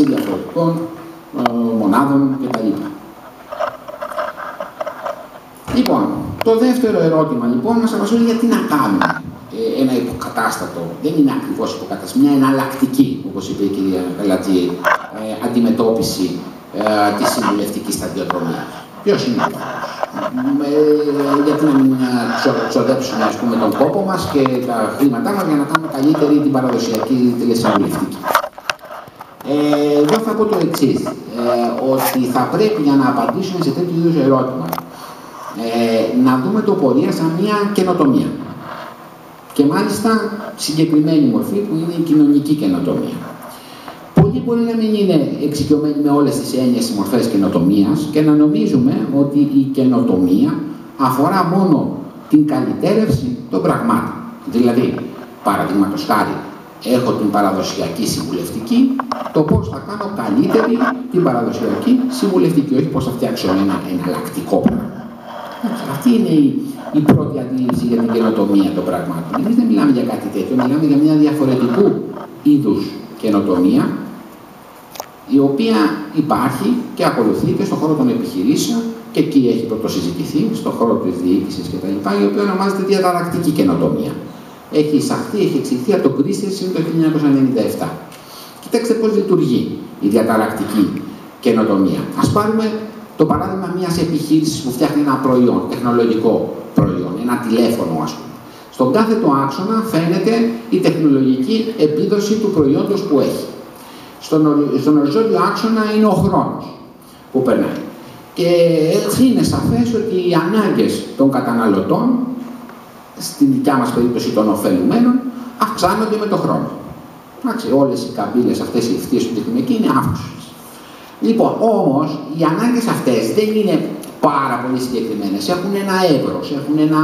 διαφορετικών μονάδων κτλ. Λοιπόν, το δεύτερο ερώτημα λοιπόν μας απασχολεί γιατί να κάνουμε ένα υποκατάστατο, δεν είναι ακριβώς υποκατάστατο, μια εναλλακτική, όπως είπε η κυρία Καλατζή, αντιμετώπιση της συμβουλευτικής σταδιοδρομίας. Ποιος είναι ο γιατί να μην ξοδέψουμε τον κόπο μας και τα χρήματά μας για να κάνουμε καλύτερη την παραδοσιακή τηλεσυμβουλευτική. Εδώ θα πω το εξής, ότι θα πρέπει για να απαντήσουμε σε τέτοιου είδους ερώτημα να δούμε το πορεία σαν μια καινοτομία. Και μάλιστα συγκεκριμένη μορφή που είναι η κοινωνική καινοτομία. Πολλοί μπορεί να μην είναι εξοικειωμένοι με όλες τις έννοιες της μορφές καινοτομίας και να νομίζουμε ότι η καινοτομία αφορά μόνο την καλυτέρευση των πραγμάτων. Δηλαδή, παραδείγματος χάρη, έχω την παραδοσιακή συμβουλευτική, το πώς θα κάνω καλύτερη την παραδοσιακή συμβουλευτική, όχι πώς θα φτιάξω ένα εναλλακτικό πράγμα. Αυτή είναι η πρώτη αντίληψη για την καινοτομία των πραγμάτων. Εμείς δεν μιλάμε για κάτι τέτοιο, μιλάμε για μια διαφορετικού είδους καινοτομία, η οποία υπάρχει και ακολουθείται στον χώρο των επιχειρήσεων και εκεί έχει πρωτοσυζητηθεί, στον χώρο της διοίκησης κτλ., η οποία ονομάζεται διαταρακτική καινοτομία. Έχει εισαχθεί, έχει εξηγηθεί από τον Christensen το 1997. Κοιτάξτε πώς λειτουργεί η διαταρακτική καινοτομία. Ας πάρουμε το παράδειγμα μιας επιχείρησης που φτιάχνει ένα προϊόν, τεχνολογικό προϊόν, ένα τηλέφωνο ας πούμε. Στον κάθετο άξονα φαίνεται η τεχνολογική επίδοση του προϊόντος που έχει. Στον οριζόντιο άξονα είναι ο χρόνος που περνάει. Και έτσι είναι σαφές ότι οι ανάγκες των καταναλωτών, στην δικιά μας περίπτωση των ωφελουμένων, αυξάνονται με τον χρόνο. Όλες οι καμπύλες αυτές οι ευθείες που δείχνουμε εκεί είναι αύξουσες. Λοιπόν, όμως, οι ανάγκες αυτές δεν είναι πάρα πολύ συγκεκριμένες. Έχουν ένα εύρος, έχουν ένα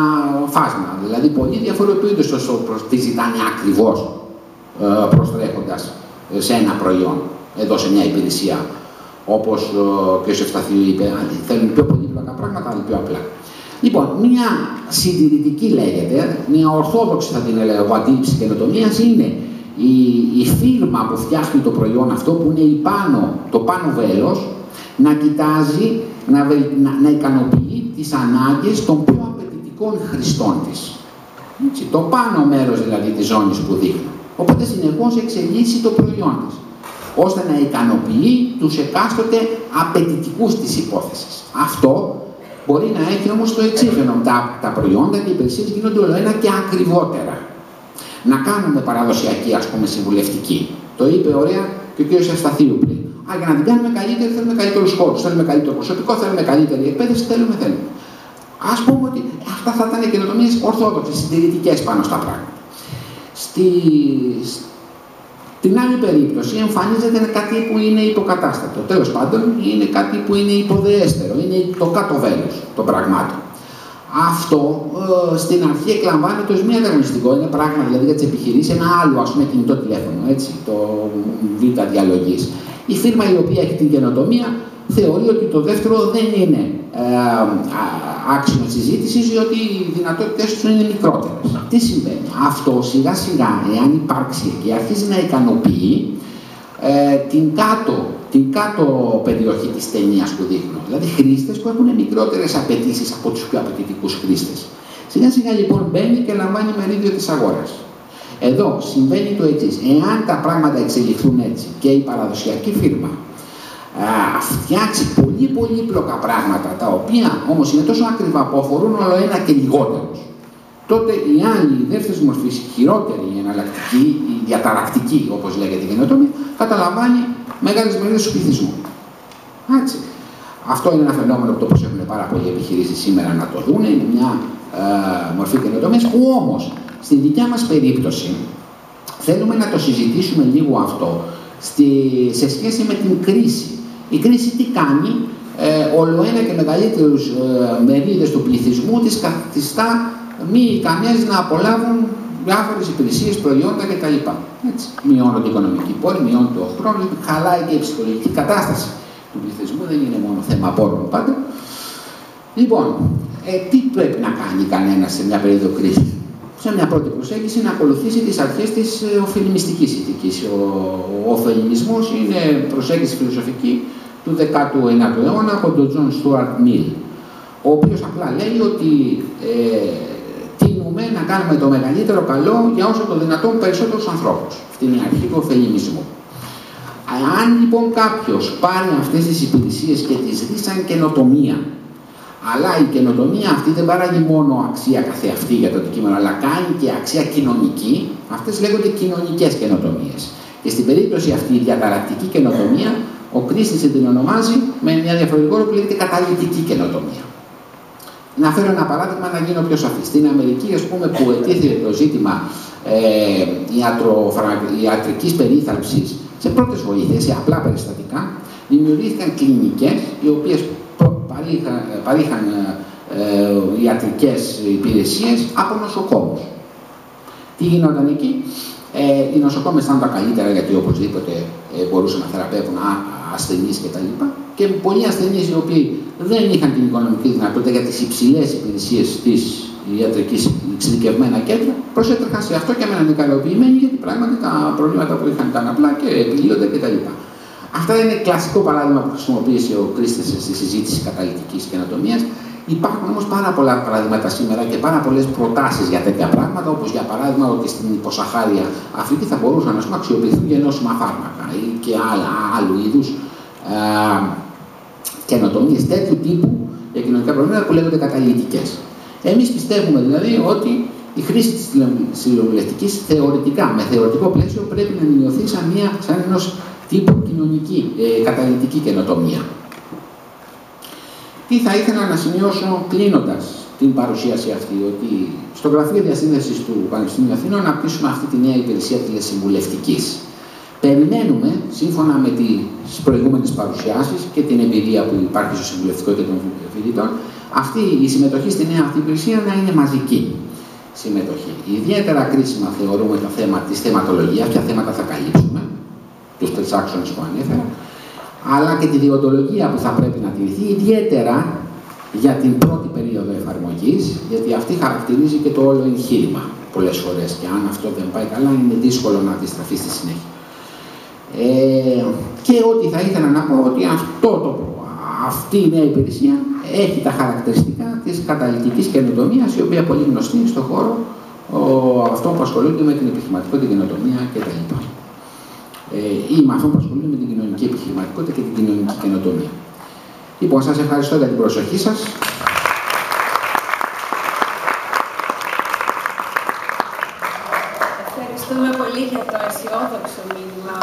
φάσμα. Δηλαδή, πολλοί διαφοροποιούνται όσο τι ζητάνε ακριβώς προστρέχοντας σε ένα προϊόν, εδώ σε μια υπηρεσία. Όπως ο κ. Ευσταθίου είπε, θέλουν πιο πολύπλοκα πράγματα, αλλά πιο απλά. Λοιπόν, μια συντηρητική λέγεται, μια ορθόδοξη θα την έλεγα αντίληψη καινοτομίας είναι η φίρμα που φτιάχνει το προϊόν αυτό, που είναι το πάνω βέλος, να κοιτάζει, να ικανοποιεί τις ανάγκες των πιο απαιτητικών χρηστών της. Έτσι, το πάνω μέρος δηλαδή της ζώνης που δείχνει. Οπότε συνεχώς εξελίσσει το προϊόν της, ώστε να ικανοποιεί τους εκάστοτε απαιτητικούς της υπόθεσης. Αυτό μπορεί να έχει όμως το εξής, τα προϊόντα και οι υπηρεσίες γίνονται όλο ένα και ακριβότερα. Να κάνουμε παραδοσιακή, ας πούμε, συμβουλευτική. Το είπε ωραία και ο κ. Ευσταθίου πριν. Για να την κάνουμε καλύτερη, θέλουμε καλύτερους χώρους, θέλουμε καλύτερο προσωπικό, θέλουμε καλύτερη εκπαίδευση, θέλουμε. Ας πούμε ότι αυτά θα ήταν καινοτομίες ορθόδοξες, συντηρητικές πάνω στα πράγματα. Στην άλλη περίπτωση εμφανίζεται κάτι που είναι υποκατάστατο. Τέλος πάντων, είναι κάτι που είναι υποδεέστερο, είναι το κάτω βέλος των πραγμάτων. Αυτό στην αρχή εκλαμβάνεται ως μη ανταγωνιστικό, είναι πράγμα δηλαδή για τις επιχειρήσεις, ένα άλλο ας πούμε κινητό τηλέφωνο, έτσι, το β' διαλογής. Η φίρμα η οποία έχει την καινοτομία θεωρεί ότι το δεύτερο δεν είναι άξιο συζήτησης, διότι οι δυνατότητες του είναι μικρότερες. Τι συμβαίνει? Αυτό σιγά σιγά, εάν υπάρξει και αρχίζει να ικανοποιεί την κάτω περιοχή της ταινίας που δείχνω. Δηλαδή χρήστες που έχουν μικρότερες απαιτήσεις από τους πιο απαιτητικούς χρήστες. Σιγά σιγά λοιπόν μπαίνει και λαμβάνει μερίδιο της αγοράς. Εδώ συμβαίνει το εξής. Εάν τα πράγματα εξελιχθούν έτσι και η παραδοσιακή φίρμα φτιάξει πολύ πολύπλοκα πράγματα, τα οποία όμως είναι τόσο ακριβά που αφορούν όλο ένα και λιγότερους, τότε η άλλη, η δεύτερη μορφή, η χειρότερη, η εναλλακτική, η διαταρακτική, όπως λέγεται η καινοτομία, καταλαμβάνει μεγάλες μερίδες του πληθυσμού. Έτσι. Αυτό είναι ένα φαινόμενο που το προσέχουν πάρα πολλοί επιχειρήσεις σήμερα να το δουν. Είναι μια μορφή καινοτομίας που όμως στην δικιά μας περίπτωση θέλουμε να το συζητήσουμε λίγο αυτό σε σχέση με την κρίση. Η κρίση τι κάνει? Όλο ένα και μεγαλύτερους μερίδες του πληθυσμού τις καθιστά μη ικανές να απολάβουν διάφορες υπηρεσίες, προϊόντα κτλ. Μειώνονται οι οικονομικοί πόροι, μειώνεται ο χρόνος, χαλάει και η ψυχολογική κατάσταση του πληθυσμού, δεν είναι μόνο θέμα πόρων πάντα. Λοιπόν, τι πρέπει να κάνει κανένας σε μια περίοδο κρίσης? σε μια πρώτη προσέγγιση να ακολουθήσει τις αρχές της ωφελημιστικής ηθικής. Ο ωφελημισμός είναι προσέγγιση φιλοσοφική του 19ου αιώνα από τον Τζον Στούαρτ Μιλ, ο οποίος απλά λέει ότι τείνουμε να κάνουμε το μεγαλύτερο καλό για όσο το δυνατόν περισσότερους ανθρώπους. Αυτή είναι η αρχή του ωφελημισμού. Αν λοιπόν κάποιος πάρει αυτές τις υπηρεσίες και τις δει σαν καινοτομία, αλλά η καινοτομία αυτή δεν παράγει μόνο αξία καθεαυτή για το αντικείμενο, αλλά κάνει και αξία κοινωνική, αυτές λέγονται κοινωνικές καινοτομίες. Και στην περίπτωση αυτή η διαταρακτική καινοτομία, ο Κρίστης την ονομάζει με μια διαφορετικό όρο που λέγεται καταλυτική καινοτομία. Να φέρω ένα παράδειγμα να γίνω πιο σαφή. Στην Αμερική, ας πούμε, που ετέθηκε το ζήτημα ιατρικής περίθαλψης σε πρώτες βοήθειες, σε απλά περιστατικά, δημιουργήθηκαν κλινικές οι οποίες παρήχαν ιατρικές υπηρεσίες από νοσοκόμους. Τι γινόταν εκεί? Οι νοσοκόμες ήταν τα καλύτερα, γιατί οπωσδήποτε μπορούσαν να θεραπεύουν ασθενείς κτλ. Και πολλοί ασθενείς οι οποίοι δεν είχαν την οικονομική δυνατότητα για τις υψηλές υπηρεσίες της ιατρικής εξειδικευμένα κέντρα, προσέτρεχαν σε αυτό και έμεναν ικανοποιημένοι, γιατί πράγματι τα προβλήματα που είχαν ήταν απλά και επιλύονται κτλ. Αυτό είναι κλασικό παράδειγμα που χρησιμοποίησε ο Κρίστης στη συζήτηση καταλυτικής καινοτομίας. Υπάρχουν όμως πάρα πολλά παραδείγματα σήμερα και πάρα πολλές προτάσεις για τέτοια πράγματα, όπως για παράδειγμα ότι στην υποσαχάρια Αφρική θα μπορούσαν να αξιοποιηθούν γεννόσιμα φάρμακα ή και άλλου είδους καινοτομίες τέτοιου τύπου για κοινωνικά προβλήματα που λέγονται καταλυτικές. Εμείς πιστεύουμε δηλαδή ότι η χρήση της τηλεβουλευτικής θεωρητικά, με θεωρητικό πλαίσιο, πρέπει να ενιωθεί σαν ενός τύπου κοινωνική, καταλυτική καινοτομία. Τι θα ήθελα να σημειώσω κλείνοντας την παρουσίαση αυτή, ότι στο Γραφείο Διασύνδεσης του Πανεπιστημίου Αθηνών αναπτύσσουμε αυτή τη νέα υπηρεσία τηλεσυμβουλευτικής. Περιμένουμε, σύμφωνα με τις προηγούμενες παρουσιάσεις και την εμπειρία που υπάρχει στο συμβουλευτικό και των φοιτητών, αυτή η συμμετοχή στη νέα αυτή υπηρεσία να είναι μαζική συμμετοχή. Ιδιαίτερα κρίσιμα θεωρούμε το θέμα της θεματολογίας, ποια θέματα θα καλύψουμε, τους 3 άξονες που ανέφερα, αλλά και τη διοντολογία που θα πρέπει να τηρηθεί, ιδιαίτερα για την πρώτη περίοδο εφαρμογής, γιατί αυτή χαρακτηρίζει και το όλο εγχείρημα πολλές φορές και αν αυτό δεν πάει καλά είναι δύσκολο να αντιστραφεί στη συνέχεια. Και ότι θα ήθελα να πω ότι αυτή η νέα υπηρεσία έχει τα χαρακτηριστικά της καταλυτικής καινοτομίας, η οποία πολύ γνωστή στον χώρο αυτό που ασχολούνται με την επιχειρηματικότητα, την καινοτομία κτλ. Ή με αυτό που ασχολούνται με την κοινωνική επιχειρηματικότητα και την κοινωνική καινοτομία. Λοιπόν, σας ευχαριστώ για την προσοχή σας. Ευχαριστούμε πολύ για το αισιόδοξο μήνυμα